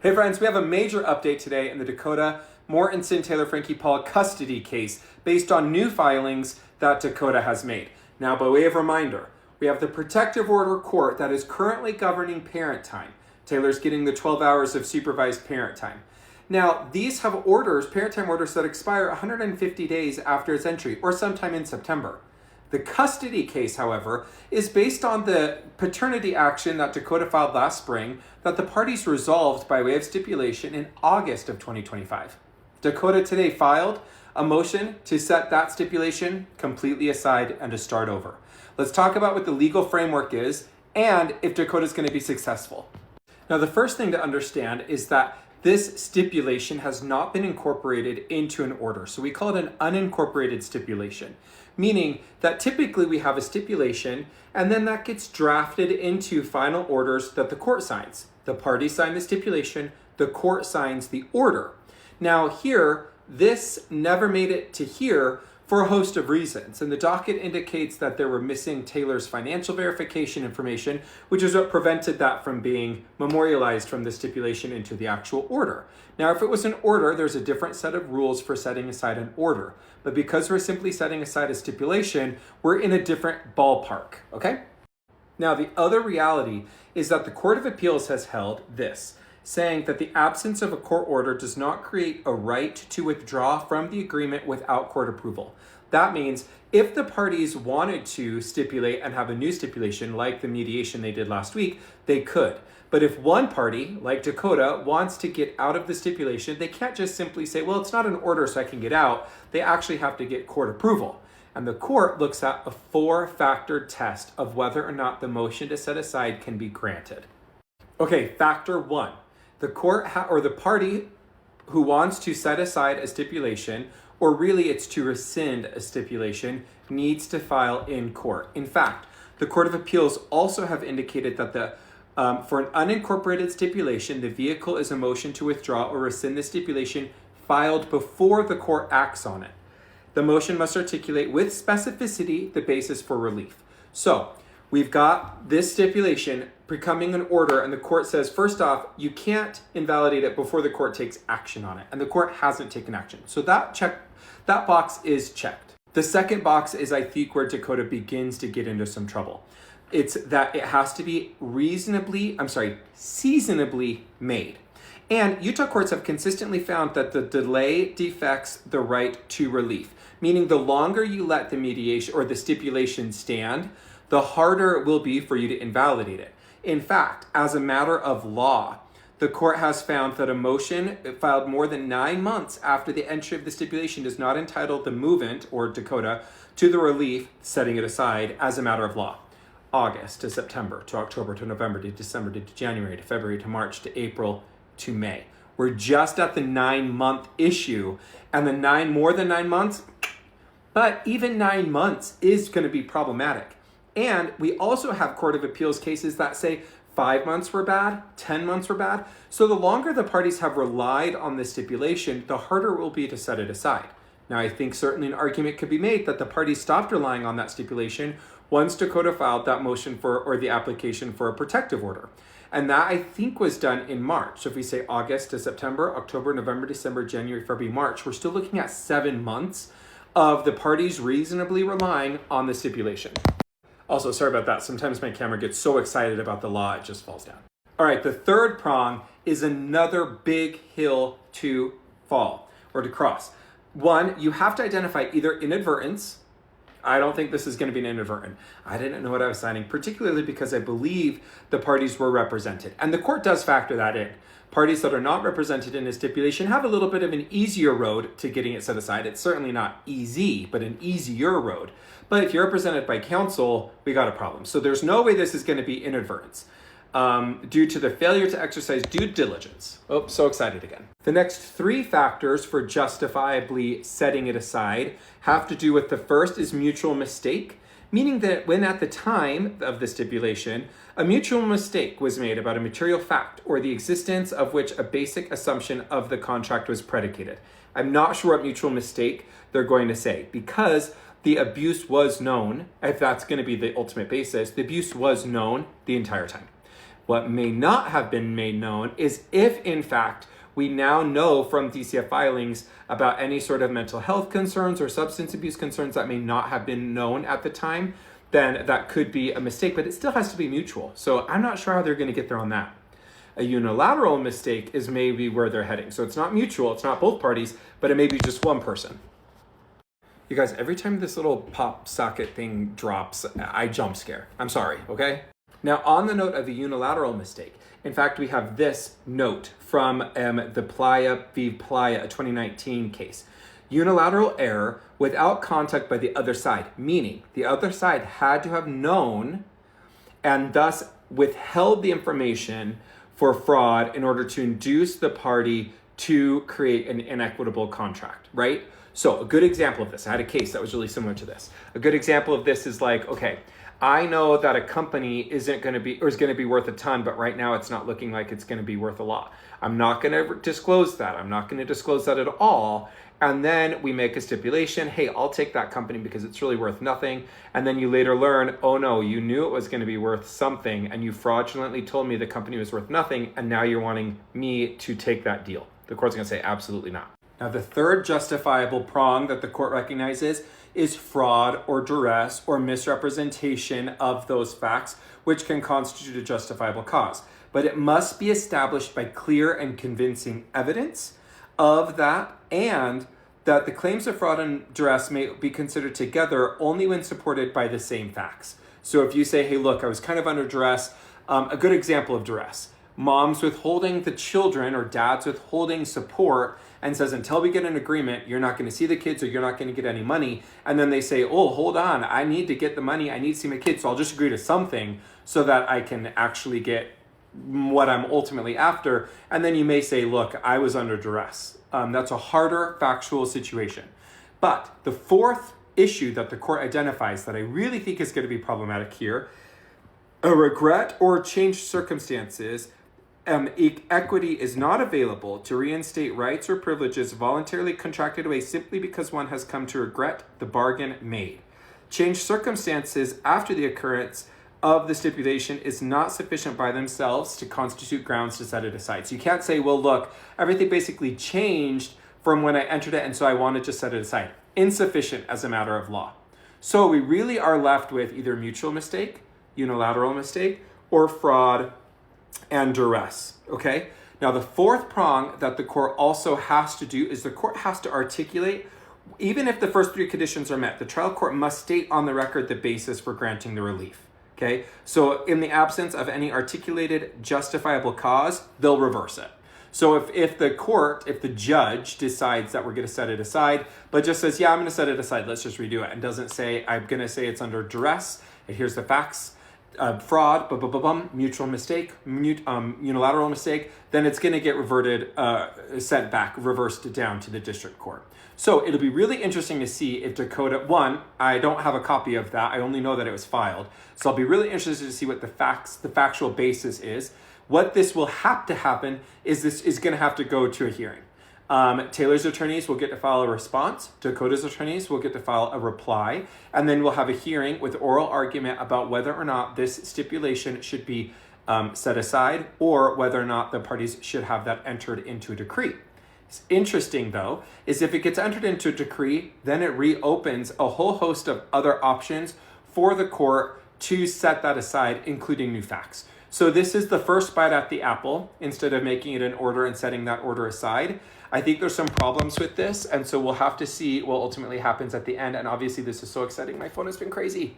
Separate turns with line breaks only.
Hey friends, we have a major update today in the Dakota Mortensen Taylor Frankie Paul custody case based on new filings that Dakota has made. Now, by way of reminder, we have the protective order court that is currently governing parent time. Taylor's getting the 12 hours of supervised parent time. Now, these have orders, parent time orders that expire 150 days after its entry or sometime in September. The custody case, however, is based on the paternity action that Dakota filed last spring that the parties resolved by way of stipulation in August of 2025. Dakota today filed a motion to set that stipulation completely aside and to start over. Let's talk about what the legal framework is and if Dakota is going to be successful. Now, the first thing to understand is that this stipulation has not been incorporated into an order. So we call it an unincorporated stipulation, meaning that typically we have a stipulation and then that gets drafted into final orders that the court signs. The parties sign the stipulation, the court signs the order. Now here, this never made it to here for a host of reasons. And the docket indicates that there were missing Taylor's financial verification information, which is what prevented that from being memorialized from the stipulation into the actual order. Now, if it was an order, there's a different set of rules for setting aside an order. But because we're simply setting aside a stipulation, we're in a different ballpark, okay? Now, the other reality is that the Court of Appeals has held this, saying that the absence of a court order does not create a right to withdraw from the agreement without court approval. That means if the parties wanted to stipulate and have a new stipulation like the mediation they did last week, they could. But if one party, like Dakota, wants to get out of the stipulation, they can't just simply say, well, it's not an order so I can get out. They actually have to get court approval. And the court looks at a 4-factor test of whether or not the motion to set aside can be granted. Okay, factor 1. The court or the party who wants to set aside a stipulation, or really it's to rescind a stipulation, needs to file in court. In fact, the Court of Appeals also have indicated that for an unincorporated stipulation, the vehicle is a motion to withdraw or rescind the stipulation filed before the court acts on it. The motion must articulate with specificity the basis for relief. So we've got this stipulation becoming an order, and the court says, first off, you can't invalidate it before the court takes action on it, and the court hasn't taken action. So that box is checked. The second box is, I think, where Dakota begins to get into some trouble. It's that it has to be seasonably made. And Utah courts have consistently found that the delay defects the right to relief, meaning the longer you let the mediation or the stipulation stand, the harder it will be for you to invalidate it. In fact, as a matter of law, the court has found that a motion filed more than 9 months after the entry of the stipulation does not entitle the movant, or Dakota, to the relief, setting it aside, as a matter of law. August to September, to October, to November, to December, to January, to February, to March, to April, to May. We're just at the 9-month issue, and more than 9 months, but even 9 months is going to be problematic. And we also have Court of Appeals cases that say 5 months were bad, 10 months were bad. So the longer the parties have relied on this stipulation, the harder it will be to set it aside. Now, I think certainly an argument could be made that the parties stopped relying on that stipulation once Dakota filed that motion or the application for a protective order. And that, I think, was done in March. So if we say August to September, October, November, December, January, February, March, we're still looking at 7 months of the parties reasonably relying on the stipulation. Also, sorry about that. Sometimes my camera gets so excited about the law, it just falls down. All right, the third prong is another big hill to fall or to cross. One, you have to identify either inadvertence. I don't think this is going to be an inadvertent. I didn't know what I was signing, particularly because I believe the parties were represented. And the court does factor that in. Parties that are not represented in a stipulation have a little bit of an easier road to getting it set aside. It's certainly not easy, but an easier road. But if you're represented by counsel, we got a problem. So there's no way this is going to be inadvertence due to the failure to exercise due diligence. Oh, so excited again. The next 3 factors for justifiably setting it aside have to do with the first is mutual mistake, meaning that when at the time of the stipulation, a mutual mistake was made about a material fact or the existence of which a basic assumption of the contract was predicated. I'm not sure what mutual mistake they're going to say because the abuse was known, if that's going to be the ultimate basis, the abuse was known the entire time. What may not have been made known is if, in fact, we now know from DCF filings about any sort of mental health concerns or substance abuse concerns that may not have been known at the time, then that could be a mistake, but it still has to be mutual. So I'm not sure how they're going to get there on that. A unilateral mistake is maybe where they're heading. So it's not mutual, it's not both parties, but it may be just one person. You guys, every time this little pop socket thing drops, I jump scare. I'm sorry, okay? Now, on the note of a unilateral mistake, in fact, we have this note from the Playa v. Playa, a 2019 case. Unilateral error without contact by the other side, meaning the other side had to have known and thus withheld the information for fraud in order to induce the party to create an inequitable contract, right? So a good example of this, I had a case that was really similar to this. A good example of this is like, okay, I know that a company is going to be worth a ton, but right now it's not looking like it's going to be worth a lot. I'm not going to disclose that. I'm not going to disclose that at all. And then we make a stipulation, hey, I'll take that company because it's really worth nothing. And then you later learn, oh no, you knew it was going to be worth something and you fraudulently told me the company was worth nothing. And now you're wanting me to take that deal. The court's going to say, absolutely not. Now, the third justifiable prong that the court recognizes is fraud or duress or misrepresentation of those facts, which can constitute a justifiable cause. But it must be established by clear and convincing evidence of that, and that the claims of fraud and duress may be considered together only when supported by the same facts. So if you say, hey, look, I was kind of under duress, a good example of duress, mom's withholding the children or dad's withholding support and says, until we get an agreement, you're not going to see the kids or you're not going to get any money. And then they say, oh, hold on, I need to get the money. I need to see my kids. So I'll just agree to something so that I can actually get what I'm ultimately after. And then you may say, look, I was under duress. That's a harder factual situation. But the fourth issue that the court identifies that I really think is going to be problematic here, a regret or changed circumstances, equity is not available to reinstate rights or privileges voluntarily contracted away simply because one has come to regret the bargain made. Changed circumstances after the occurrence of the stipulation is not sufficient by themselves to constitute grounds to set it aside. So you can't say, well, look, everything basically changed from when I entered it, and so I wanted to set it aside. Insufficient as a matter of law. So we really are left with either mutual mistake, unilateral mistake, or fraud and duress, okay? Now, the fourth prong that the court also has to do is the court has to articulate, even if the first three conditions are met, the trial court must state on the record the basis for granting the relief. Okay, so in the absence of any articulated justifiable cause, they'll reverse it. So if the judge decides that we're going to set it aside, but just says, yeah, I'm going to set it aside, let's just redo it, and doesn't say, I'm going to say it's under duress, and here's the facts, fraud, mutual mistake, unilateral mistake, then it's going to get sent back, reversed down to the district court. So it'll be really interesting to see if Dakota, one, I don't have a copy of that. I only know that it was filed. So I'll be really interested to see what the factual basis is. What this will have to happen is this is going to have to go to a hearing. Taylor's attorneys will get to file a response. Dakota's attorneys will get to file a reply. And then we'll have a hearing with oral argument about whether or not this stipulation should be set aside or whether or not the parties should have that entered into a decree. It's interesting, though, is if it gets entered into a decree, then it reopens a whole host of other options for the court to set that aside, including new facts. So this is the first bite at the apple, instead of making it an order and setting that order aside. I think there's some problems with this, and so we'll have to see what ultimately happens at the end. And obviously, this is so exciting. My phone has been crazy.